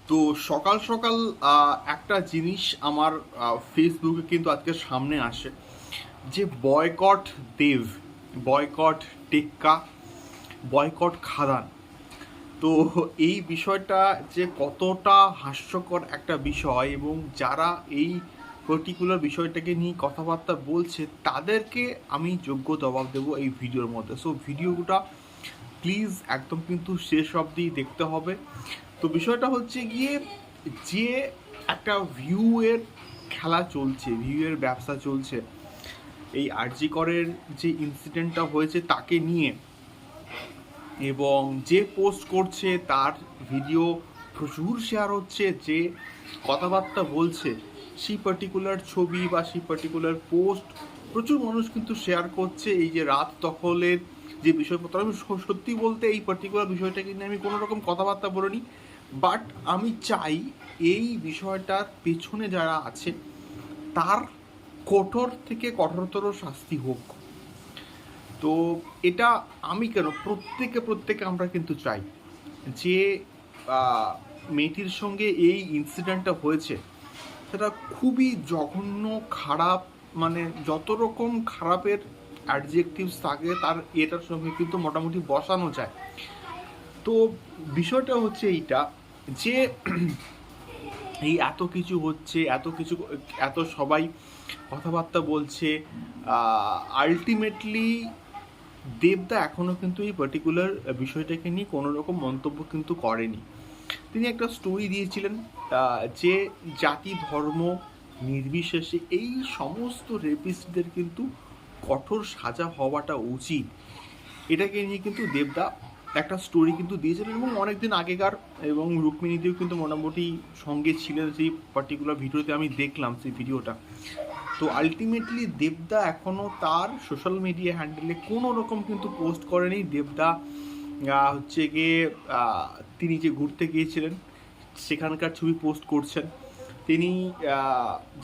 তো সকাল সকাল একটা জিনিস আমার ফেসবুকে কিন্তু আজকে সামনে আসে যে বয়কট দেব, বয়কট টেক্কা, বয়কট খাদান। তো এই বিষয়টা যে কতটা হাস্যকর একটা বিষয়, এবং যারা এই পার্টিকুলার বিষয়টাকে নিয়ে কথাবার্তা বলছে তাদেরকে আমি যোগ্য জবাব দেবো এই ভিডিওর মধ্যে। সো ভিডিওটা প্লিজ একদম কিন্তু শেষ অবধি দেখতে হবে। তো বিষয়টা হচ্ছে গিয়ে যে একটা ভিউয়ের খেলা চলছে, ভিউয়ের ব্যবসা চলছে এই আরজি করের যে ইনসিডেন্টটা হয়েছে তাকে নিয়ে, এবং যে পোস্ট করছে তার ভিডিও প্রচুর শেয়ার হচ্ছে, যে কথাবার্তা বলছে সেই পার্টিকুলার ছবি বা সেই পার্টিকুলার পোস্ট প্রচুর মানুষ কিন্তু শেয়ার করছে। এই যে রাত দখলের যে বিষয়পত্র, আমি সত্যি বলতে এই পার্টিকুলার বিষয়টাকে নিয়ে আমি কোনো রকম কথাবার্তা বলিনি, বাট আমি চাই এই বিষয়টার পেছনে যারা আছে তার কঠোর থেকে কঠোরতর শাস্তি হোক। তো এটা আমি কেন, প্রত্যেকে আমরা কিন্তু চাই যে মেয়েটির সঙ্গে এই ইনসিডেন্টটা হয়েছে সেটা খুবই জঘন্য, খারাপ, মানে যত রকম খারাপের অ্যাডজেক্টিভস থাকে তার এটার সঙ্গে কিন্তু মোটামুটি বসানো যায়। তো বিষয়টা হচ্ছে এইটা যে এই এত কিছু হচ্ছে, এত কিছু, এত সবাই কথাবার্তা বলছে, আলটিমেটলি দেবদা এখনও কিন্তু এই পার্টিকুলার বিষয়টাকে নিয়ে কোনো রকম মন্তব্য কিন্তু করেনি। তিনি একটা স্টোরি দিয়েছিলেন যে জাতি ধর্ম নির্বিশেষে এই সমস্ত রেপিস্টদের কিন্তু কঠোর সাজা হওয়াটা উচিত। এটাকে নিয়ে কিন্তু দেবদা একটা স্টোরি কিন্তু দিয়েছিলেন, এবং অনেকদিন আগেকার, এবং রুক্মিণীদেও কিন্তু মোটামুটি সঙ্গে ছিলেন সেই পার্টিকুলার ভিডিওতে, আমি দেখলাম সেই ভিডিওটা। তো আলটিমেটলি দেবদা এখনও তার সোশ্যাল মিডিয়া হ্যান্ডেলে কোনো রকম কিন্তু পোস্ট করেনি। দেবদা হচ্ছে গিয়ে তিনি যে ঘুরতে গিয়েছিলেন সেখানকার ছবি পোস্ট করছেন, তিনি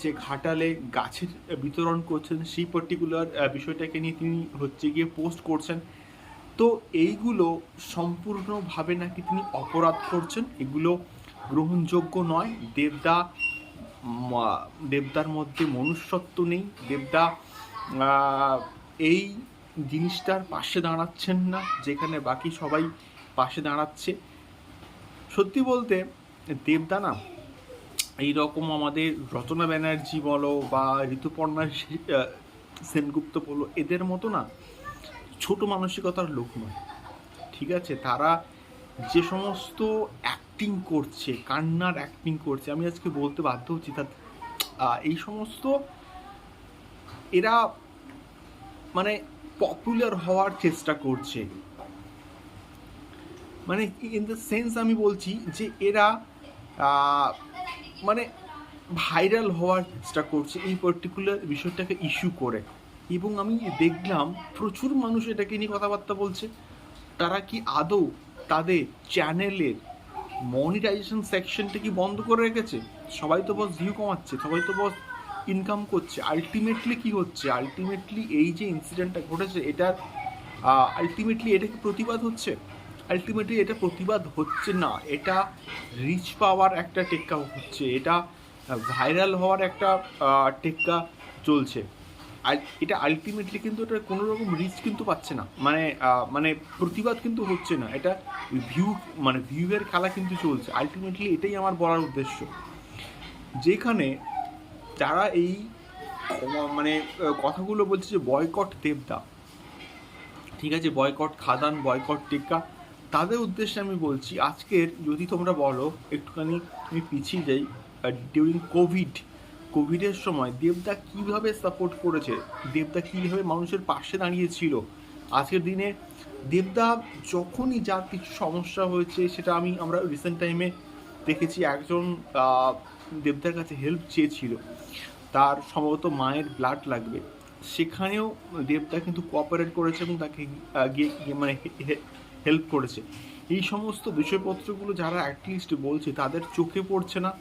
যে ঘাটালে গাছের বিতরণ করছেন সেই পার্টিকুলার বিষয়টাকে নিয়ে তিনি হচ্ছে গিয়ে পোস্ট করছেন। তো এইগুলো সম্পূর্ণভাবে নাকি তিনি অপরাধ করছেন, এগুলো গ্রহণযোগ্য নয়। দেবদার মধ্যে মনুষ্যত্ব নেই। দেবদা এই জিনিসটার পাশে দাঁড়াচ্ছেন না, যেখানে বাকি সবাই পাশে দাঁড়াচ্ছে। সত্যি বলতে দেবদা না এইরকম আমাদের রচনা ব্যানার্জি বলো বা ঋতুপর্ণা সেনগুপ্ত বলো, এদের মতো না ছোট মানসিকতার লোক নয়। ঠিক আছে, তারা যে সমস্ত অ্যাক্টিং করছে, কান্নার অ্যাক্টিং করছে, আমি আজকে বলতে বাধ্য হচ্ছি এই সমস্ত এরা মানে পপুলার হওয়ার চেষ্টা করছে, মানে ইন দ্য সেন্স আমি বলছি যে এরা মানে ভাইরাল হওয়ার চেষ্টা করছে এই পার্টিকুলার বিষয়টাকে ইস্যু করে। এবং আমি দেখলাম প্রচুর মানুষ এটাকে নিয়ে কথাবার্তা বলছে। তারা কি আদৌ তাদের চ্যানেলের মনিটাইজেশন সেকশনটা কি বন্ধ করে রেখেছে? সবাই তো বস ভিউ কমাচ্ছে, সবাই তো বস ইনকাম করছে। আলটিমেটলি কি হচ্ছে? আলটিমেটলি এই যে ইনসিডেন্টটা ঘটেছে এটার আলটিমেটলি এটা কি প্রতিবাদ হচ্ছে? আলটিমেটলি এটা প্রতিবাদ হচ্ছে না, এটা রিচ পাওয়ার একটা টেক্কা হচ্ছে, এটা ভাইরাল হওয়ার একটা টেক্কা চলছে। আর এটা আলটিমেটলি কিন্তু এটা কোনো রকম রিচ কিন্তু পাচ্ছে না, মানে প্রতিবাদ কিন্তু হচ্ছে না, এটা ভিউ, মানে ভিউয়ের খেলা কিন্তু চলছে। আলটিমেটলি এটাই আমার বলার উদ্দেশ্য, যেখানে যারা এই মানে কথাগুলো বলছে যে বয়কট দেবদা, ঠিক আছে, বয়কট খাদান, বয়কট টেক্কা, তাদের উদ্দেশ্যে আমি বলছি আজকের যদি তোমরা বলো একটুখানি আমি পিছিয়ে যাই, ডিউরিং কোভিডের সময় দেবদা কীভাবে সাপোর্ট করেছে, দেবদা কীভাবে মানুষের পাশে দাঁড়িয়েছিল। আজকের দিনে দেবদা যখনই যার কিছু সমস্যা হয়েছে, সেটা আমরা রিসেন্ট টাইমে দেখেছি একজন দেবদার কাছে হেল্প চেয়েছিল, তার সম্ভবত মায়ের ব্লাড লাগবে, সেখানেও দেবদা কিন্তু কোঅপারেট করেছে এবং তাকে গিয়ে মানে হেল্প করেছে। এই সমস্ত বিষয়পত্রগুলো যারা অ্যাটলিস্ট বলছে তাদের চোখে পড়ছে না।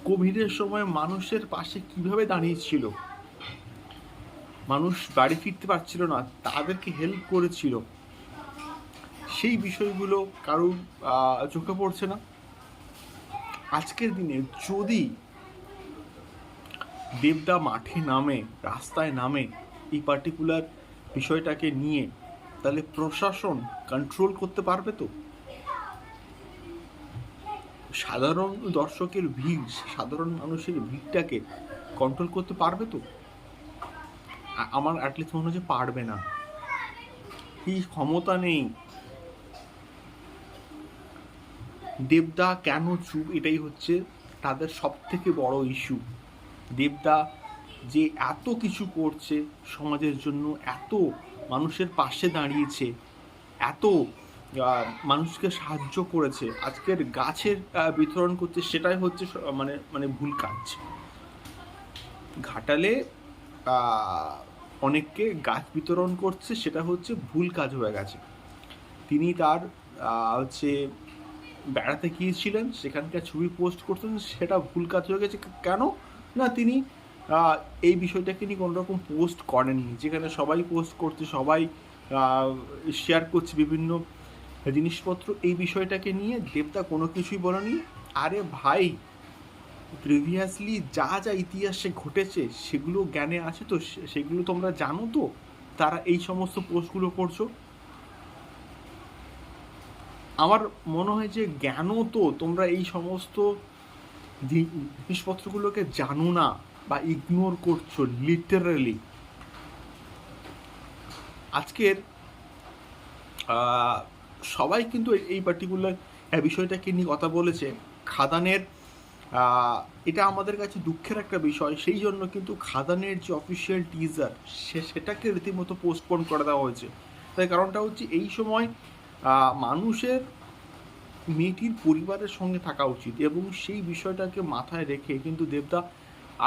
কোভিডের সময় মানুষের পাশে কিভাবে দাঁড়িয়েছিল, মানুষ বাড়ি ফিরতে পারছিল না, তাদেরকে হেল্প করেছিল, সেই বিষয়গুলো কারোর চোখে পড়ছে না। আজকের দিনে যদি দেবদা মাঠে নামে, রাস্তায় নামে এই পার্টিকুলার বিষয়টাকে নিয়ে, তাহলে প্রশাসন কন্ট্রোল করতে পারবে তো? সাধারণ দর্শকের ভিড়, সাধারণ মানুষের ভিড়টাকে কন্ট্রোল করতে পারবে তো? আমার অ্যাটলিস্ট মনে হচ্ছে পারবে না, এই ক্ষমতা নেই। দেবদা কেন চুপ, এটাই হচ্ছে তাদের সব থেকে বড় ইস্যু। দেবদা যে এত কিছু করছে সমাজের জন্য, এত মানুষের পাশে দাঁড়িয়েছে, এত মানুষকে সাহায্য করেছে, আজকের গাছের বিতরণ করছে, সেটাই হচ্ছে মানে মানে ভুল কাজ। ঘাটালে অনেককে গাছ বিতরণ করছে, সেটা হচ্ছে ভুল কাজ হয়ে গেছে। তিনি তার হচ্ছে বেড়াতে গিয়েছিলেন, সেখানকার ছবি পোস্ট করতেন, সেটা ভুল কাজ হয়ে গেছে। কেন না তিনি এই বিষয়টাকে নিয়ে কোনোরকম পোস্ট করেননি, যেখানে সবাই পোস্ট করছে, সবাই শেয়ার করছে বিভিন্ন জিনিসপত্র। এই বিষয়টাকে নিয়ে দেবদা কোনো কিছুই বলেনি। আরে ভাই, প্রিভিয়াসলি যা যা ইতিহাসে ঘটেছে সেগুলো জ্ঞানে আছে তো, সেগুলো তোমরা জানো তো, তারা এই সমস্ত পোস্টগুলো করছো। আমার মনে হয় যে জ্ঞানও তো তোমরা এই সমস্ত জিনিসপত্রগুলোকে জানো না বা ইগনোর করছো লিটারালি। আজকের সবাই কিন্তু এই পার্টিকুলার বিষয়টাকে নিয়ে কথা বলেছে। খাদানের এটা আমাদের কাছে দুঃখের একটা বিষয়, সেই জন্য কিন্তু খাদানের যে অফিসিয়াল টিজার সেটাকে রীতিমতো পোস্টপোন করে দেওয়া হয়েছে। তাই কারণটা হচ্ছে এই সময় মানুষের মেয়েটির পরিবারের সঙ্গে থাকা উচিত, এবং সেই বিষয়টাকে মাথায় রেখে কিন্তু দেবদা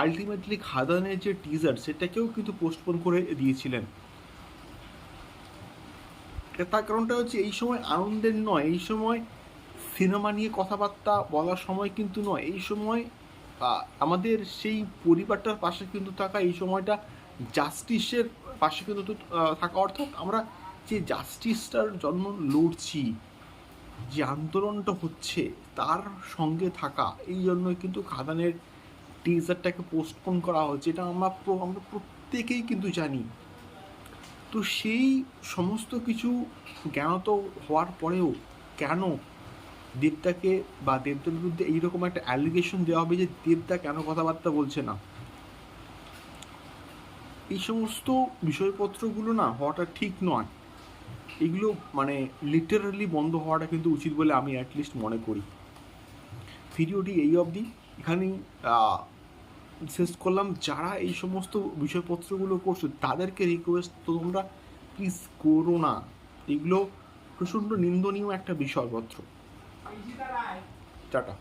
আলটিমেটলি খাদানের যে টিজার সেটাকেও কিন্তু পোস্টপোন করে দিয়েছিলেন। তার কারণটা হচ্ছে এই সময় আনন্দের নয়, এই সময় সিনেমা নিয়ে কথাবার্তা বলার সময় কিন্তু নয়, এই সময় আমাদের সেই পরিবারটার পাশে কিন্তু থাকা, এই সময়টা জাস্টিসের পাশে কিন্তু থাকা, অর্থাৎ আমরা যে জাস্টিসটার জন্য লড়ছি, যে আন্দোলনটা হচ্ছে তার সঙ্গে থাকা, এই জন্যই কিন্তু খাদানের টিজারটাকে পোস্টপোন করা হচ্ছে। এটা আমরা প্রত্যেকেই কিন্তু জানি। তো সেই সমস্ত কিছু জ্ঞানত হওয়ার পরেও কেন দেবদাকে বা দেবদার বিরুদ্ধে এইরকম একটা অ্যালিগেশন দেওয়া হবে যে দেবদা কেন কথাবার্তা বলছে না? এই সমস্ত বিষয়পত্রগুলো না হওয়াটা ঠিক নয়। এগুলো মানে লিটারালি বন্ধ হওয়াটা কিন্তু উচিত বলে আমি অ্যাটলিস্ট মনে করি। ভিডিওটি এই অবধি এখানেই শেষ করলাম। যারা এই সমস্ত বিষয়পত্রগুলো করছো তাদেরকে রিকোয়েস্ট, তোমরা প্লিজ করো না, এগুলো প্রচণ্ড নিন্দনীয় একটা বিষয়পত্র। টাটা।